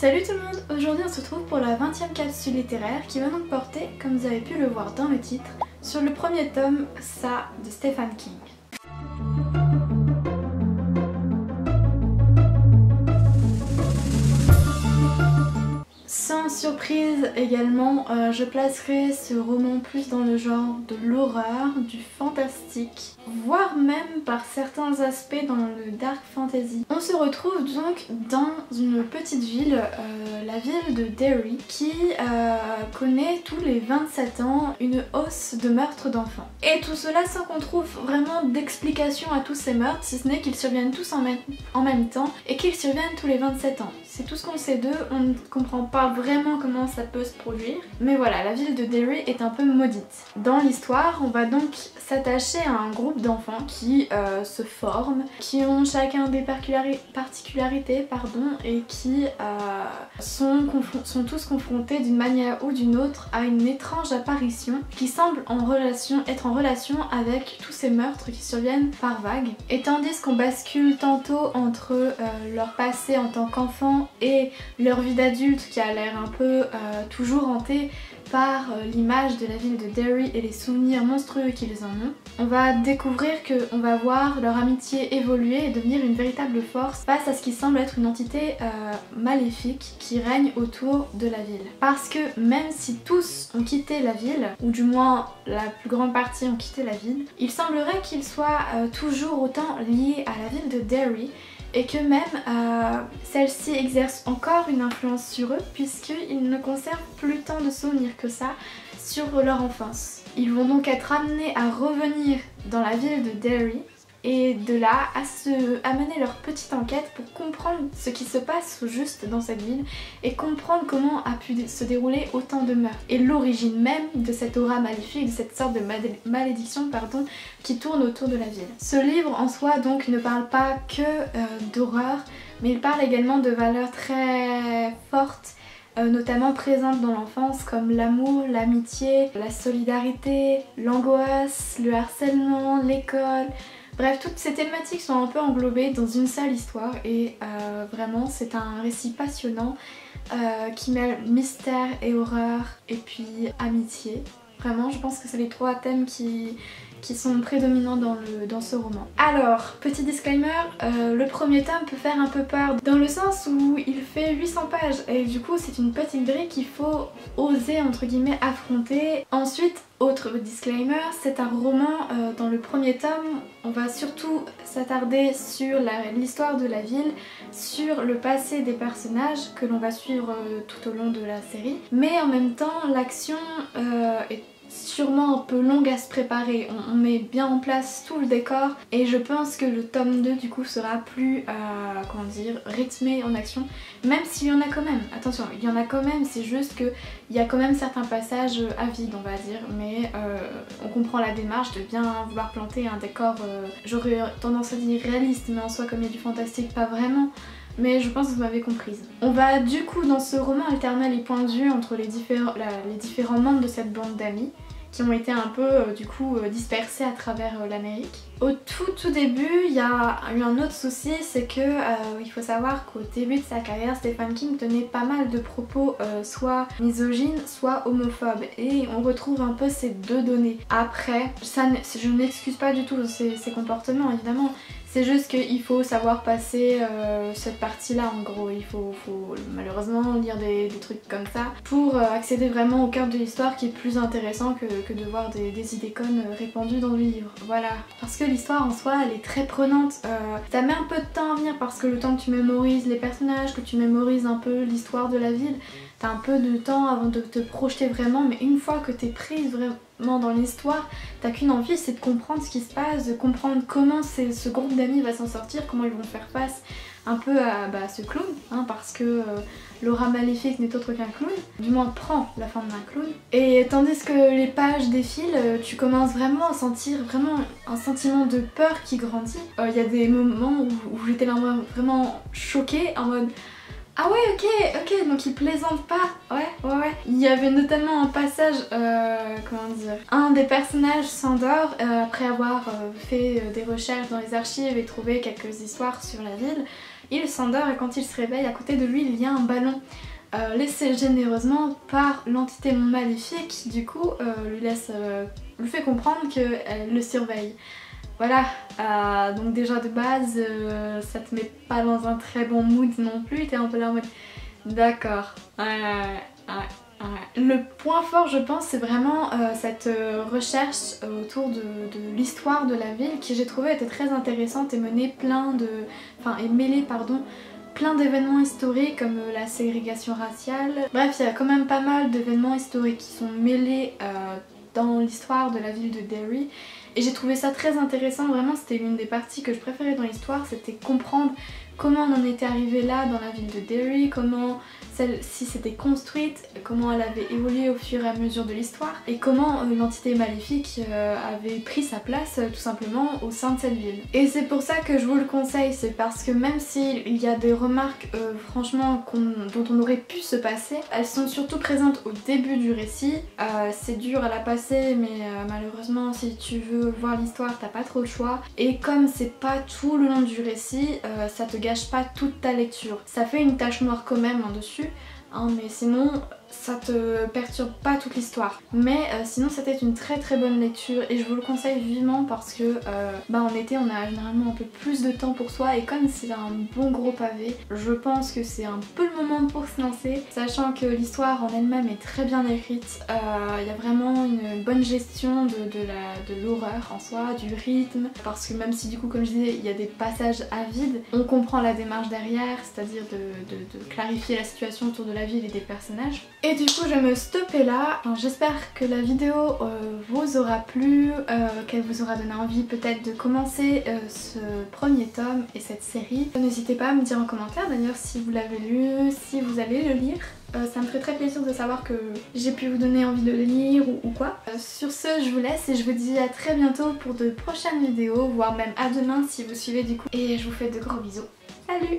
Salut tout le monde, aujourd'hui on se retrouve pour la 20e capsule littéraire qui va donc porter, comme vous avez pu le voir dans le titre, sur le premier tome, Ça de Stephen King. Sans surprise également, je placerai ce roman plus dans le genre de l'horreur, du fantastique, voire même par certains aspects dans le dark fantasy. On se retrouve donc dans une petite ville, la ville de Derry, qui connaît tous les 27 ans une hausse de meurtres d'enfants. Et tout cela sans qu'on trouve vraiment d'explication à tous ces meurtres, si ce n'est qu'ils surviennent tous en même temps et qu'ils surviennent tous les 27 ans. C'est tout ce qu'on sait d'eux, on ne comprend pas vraiment comment ça peut se produire. Mais voilà, la ville de Derry est un peu maudite. Dans l'histoire, on va donc s'attacher à un groupe d'enfants qui se forment, qui ont chacun des particularités et qui sont tous confrontés d'une manière ou d'une autre à une étrange apparition qui semble être en relation avec tous ces meurtres qui surviennent par vagues. Et tandis qu'on bascule tantôt entre leur passé en tant qu'enfant et leur vie d'adulte qui a l'air un peu toujours hantée par l'image de la ville de Derry et les souvenirs monstrueux qu'ils en ont, on va découvrir qu'on va voir leur amitié évoluer et devenir une véritable force face à ce qui semble être une entité maléfique qui règne autour de la ville. Parce que même si tous ont quitté la ville, ou du moins la plus grande partie ont quitté la ville, il semblerait qu'ils soient toujours autant liés à la ville de Derry et que même celle-ci exerce encore une influence sur eux puisqu'ils ne conservent plus tant de souvenirs que ça sur leur enfance. Ils vont donc être amenés à revenir dans la ville de Derry et de là à mener leur petite enquête pour comprendre ce qui se passe au juste dans cette ville et comprendre comment a pu se dérouler autant de meurtres et l'origine même de cette aura maléfique, de cette sorte de malédiction qui tourne autour de la ville. Ce livre en soi donc ne parle pas que d'horreur, mais il parle également de valeurs très fortes notamment présentes dans l'enfance comme l'amour, l'amitié, la solidarité, l'angoisse, le harcèlement, l'école. Bref, toutes ces thématiques sont un peu englobées dans une seule histoire et vraiment c'est un récit passionnant qui mêle mystère et horreur et puis amitié. Vraiment, je pense que c'est les trois thèmes qui sont prédominants dans ce roman. Alors, petit disclaimer, le premier tome peut faire un peu peur dans le sens où il fait 800 pages et du coup c'est une petite brique qu'il faut oser entre guillemets affronter. Ensuite, autre disclaimer, c'est un roman, dans le premier tome, on va surtout s'attarder sur l'histoire de la ville, sur le passé des personnages que l'on va suivre tout au long de la série, mais en même temps l'action est sûrement un peu longue à se préparer. On met bien en place tout le décor et je pense que le tome 2 du coup sera plus rythmé en action, même s'il y en a quand même. Attention, il y en a quand même, c'est juste qu'il y a quand même certains passages à vide on va dire, mais on comprend la démarche de bien vouloir planter un décor, j'aurais tendance à dire réaliste, mais en soi comme il y a du fantastique pas vraiment. Mais je pense que vous m'avez comprise. On va du coup dans ce roman alterner les points de vue entre les différents membres de cette bande d'amis qui ont été un peu dispersés à travers l'Amérique. Au tout début, il y a eu un autre souci, c'est que il faut savoir qu'au début de sa carrière, Stephen King tenait pas mal de propos soit misogynes, soit homophobes et on retrouve un peu ces deux données. Après, je n'excuse pas du tout ces comportements évidemment. C'est juste qu'il faut savoir passer cette partie-là en gros, il faut malheureusement lire des trucs comme ça pour accéder vraiment au cœur de l'histoire qui est plus intéressant que de voir des idées connes répandues dans le livre. Voilà, parce que l'histoire en soi elle est très prenante, ça met un peu de temps à venir parce que le temps que tu mémorises les personnages, que tu mémorises un peu l'histoire de la ville, t'as un peu de temps avant de te projeter vraiment, mais une fois que t'es prise vraiment dans l'histoire, t'as qu'une envie, c'est de comprendre ce qui se passe, de comprendre comment ce groupe d'amis va s'en sortir, comment ils vont faire face un peu à ce clown, hein, parce que l'aura maléfique n'est autre qu'un clown, du moins prend la forme d'un clown. Et tandis que les pages défilent, tu commences vraiment à sentir un sentiment de peur qui grandit. Il y a des moments où j'étais vraiment choquée en mode ah ouais, ok, donc il plaisante pas, ouais. Il y avait notamment un passage, un des personnages s'endort après avoir fait des recherches dans les archives et trouvé quelques histoires sur la ville. il s'endort et quand il se réveille, à côté de lui il y a un ballon laissé généreusement par l'entité maléfique qui du coup lui fait comprendre qu'elle le surveille. Voilà, donc déjà de base ça te met pas dans un très bon mood non plus, t'es un peu là en mode d'accord. Le point fort je pense c'est vraiment cette recherche autour de l'histoire de la ville qui j'ai trouvé était très intéressante et menée mêlée plein d'événements historiques comme la ségrégation raciale. Bref, il y a quand même pas mal d'événements historiques qui sont mêlés dans l'histoire de la ville de Derry et j'ai trouvé ça très intéressant, vraiment c'était l'une des parties que je préférais dans l'histoire, c'était comprendre comment on en était arrivé là dans la ville de Derry, comment celle-ci s'était construite, comment elle avait évolué au fur et à mesure de l'histoire et comment l'entité maléfique avait pris sa place tout simplement au sein de cette ville. Et c'est pour ça que je vous le conseille, c'est parce que même s'il y a des remarques franchement dont on aurait pu se passer, elles sont surtout présentes au début du récit. C'est dur à la passer mais malheureusement si tu veux voir l'histoire t'as pas trop le choix et comme c'est pas tout le long du récit, ça te gâche pas toute ta lecture. Ça fait une tache noire quand même dessus, mais sinon ça te perturbe pas toute l'histoire. Mais sinon c'était une très bonne lecture et je vous le conseille vivement parce que en été on a généralement un peu plus de temps pour soi et comme c'est un bon gros pavé, je pense que c'est un peu le moment pour se lancer, sachant que l'histoire en elle-même est très bien écrite, il y a vraiment une bonne gestion de l'horreur en soi, du rythme, parce que même si du coup comme je disais il y a des passages à vide, on comprend la démarche derrière, c'est-à-dire de clarifier la situation autour de la ville et des personnages. Et du coup je vais me stopper là, j'espère que la vidéo vous aura plu, qu'elle vous aura donné envie peut-être de commencer ce premier tome et cette série. N'hésitez pas à me dire en commentaire d'ailleurs si vous l'avez lu, si vous allez le lire. Ça me ferait très plaisir de savoir que j'ai pu vous donner envie de le lire ou quoi. Sur ce je vous laisse et je vous dis à très bientôt pour de prochaines vidéos, voire même à demain si vous suivez du coup. Et je vous fais de gros bisous. Salut!